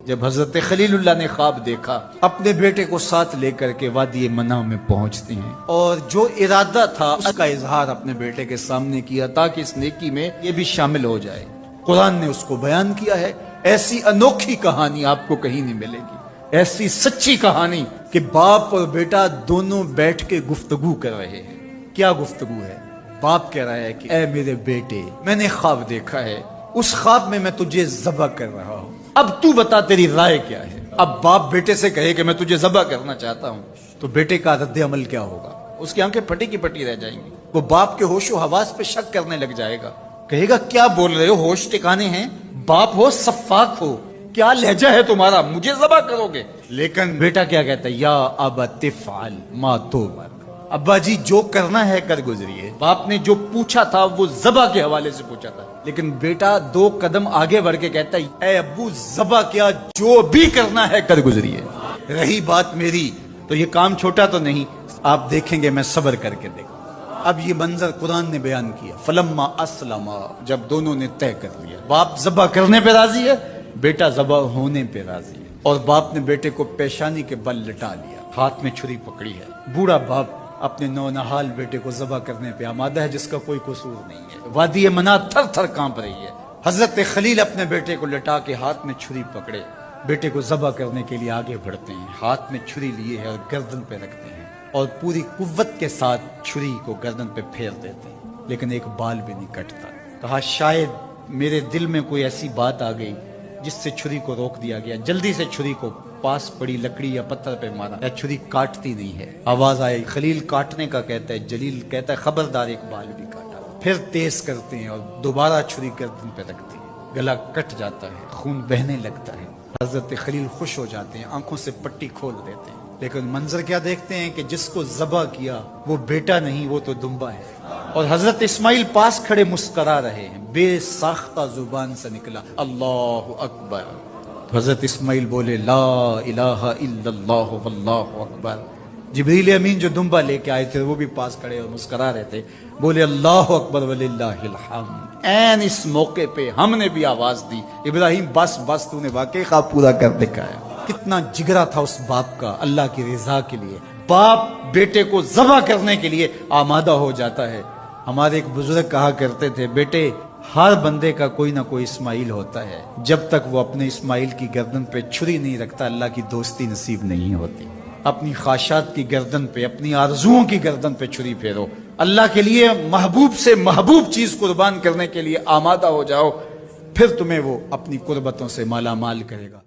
جب حضرت خلیل اللہ نے خواب دیکھا، اپنے بیٹے کو ساتھ لے کر کے وادی منع میں پہنچتے ہیں اور جو ارادہ تھا اس کا اظہار اپنے بیٹے کے سامنے کیا تاکہ اس نیکی میں یہ بھی شامل ہو جائے۔ قرآن نے اس کو بیان کیا ہے۔ ایسی انوکھی کہانی آپ کو کہیں نہیں ملے گی، ایسی سچی کہانی کہ باپ اور بیٹا دونوں بیٹھ کے گفتگو کر رہے ہیں۔ کیا گفتگو ہے؟ باپ کہہ رہا ہے کہ اے میرے بیٹے، میں نے خواب دیکھا ہے، اس خواب میں تجھے ذبح کر رہا ہوں، اب تو بتا تیری رائے کیا ہے۔ اب باپ بیٹے سے کہے کہ میں تجھے ذبح کرنا چاہتا ہوں تو بیٹے کا رد عمل کیا ہوگا؟ اس کی آنکھیں پھٹی کی پھٹی رہ جائیں گی، وہ باپ کے ہوش و حواس پہ شک کرنے لگ جائے گا، کہے گا کیا بول رہے ہو، ہوش ٹھکانے ہیں؟ باپ ہو، سفاک ہو، کیا لہجہ ہے تمہارا، مجھے ذبح کرو گے؟ لیکن بیٹا کیا کہتا ہے؟ یا ابت افعل ما تؤمر، ابا جی جو کرنا ہے کر گزریے۔ باپ نے جو پوچھا تھا وہ ذبح کے حوالے سے پوچھا تھا، لیکن بیٹا دو قدم آگے بڑھ کے کہتا ہے اے ابو ذبح کیا، جو بھی کرنا ہے کر گزریے۔ رہی بات میری تو یہ کام چھوٹا تو نہیں، آپ دیکھیں گے میں صبر کر کے دیکھوں۔ اب یہ منظر قرآن نے بیان کیا، فلما اسلما، جب دونوں نے طے کر لیا، باپ ذبح کرنے پہ راضی ہے، بیٹا ذبح ہونے پہ راضی ہے، اور باپ نے بیٹے کو پیشانی کے بل لٹا لیا، ہاتھ میں چھری پکڑی ہے۔ بوڑھا باپ اپنے نونہال بیٹے کو ذبح کرنے پہ آمادہ ہے، جس کا کوئی قصور نہیں ہے۔ وادی منع تھر تھر کانپ رہی ہے۔ حضرت خلیل اپنے بیٹے کو لٹا کے ہاتھ میں چھری پکڑے بیٹے کو ذبح کرنے کے لیے آگے بڑھتے ہیں، ہاتھ میں چھری لیے ہے اور گردن پہ رکھتے ہیں اور پوری قوت کے ساتھ چھری کو گردن پہ پھیر دیتے ہیں، لیکن ایک بال بھی نہیں کٹتا۔ کہا شاید میرے دل میں کوئی ایسی بات آ گئی جس سے چھری کو روک دیا گیا، جلدی سے چھری کو پاس پڑی لکڑی یا پتھر پہ مارا، یا چھری کاٹتی نہیں ہے۔ آواز آئی، خلیل کاٹنے کا کہتا ہے، جلیل کہتا ہے خبردار ایک بال بھی کاٹا۔ پھر تیز کرتے ہیں اور دوبارہ چھری گردن پہ رکھتے ہیں، گلا کٹ جاتا ہے، خون بہنے لگتا ہے۔ حضرت خلیل خوش ہو جاتے ہیں، آنکھوں سے پٹی کھول دیتے ہیں، لیکن منظر کیا دیکھتے ہیں کہ جس کو ذبح کیا وہ بیٹا نہیں، وہ تو دمبا ہے۔ اور حضرت اسماعیل پاس کھڑے مسکرا رہے ہیں، بے ساختہ زبان سے نکلا اللہ اکبر۔ حضرت اسماعیل بولے لا الہ الا اللہ واللہ اکبر۔ جبریل امین جو دمبا لے کے آئے تھے وہ بھی پاس کھڑے اور مسکرا رہے تھے، بولے اللہ اکبر وللہ الحمد۔ این اس موقع پہ ہم نے بھی آواز دی، ابراہیم بس بس، تو نے واقعی خواب پورا کر دکھایا۔ کتنا جگرا تھا اس باپ کا اللہ کی رضا کے لیے۔ باپ بیٹے کو ذبح کرنے کے لیے آمادہ ہو جاتا ہے۔ ہمارے ایک بزرگ کہا کرتے تھے، بیٹے ہر بندے کا کوئی نہ کوئی اسماعیل ہوتا ہے، جب تک وہ اپنے اسماعیل کی گردن پہ چھری نہیں رکھتا اللہ کی دوستی نصیب نہیں ہوتی۔ اپنی خواہشات کی گردن پہ، اپنی آرزوؤں کی گردن پہ چھری پھیرو، اللہ کے لیے محبوب سے محبوب چیز قربان کرنے کے لیے آمادہ ہو جاؤ، پھر تمہیں وہ اپنی قربتوں سے مالا مال کرے گا۔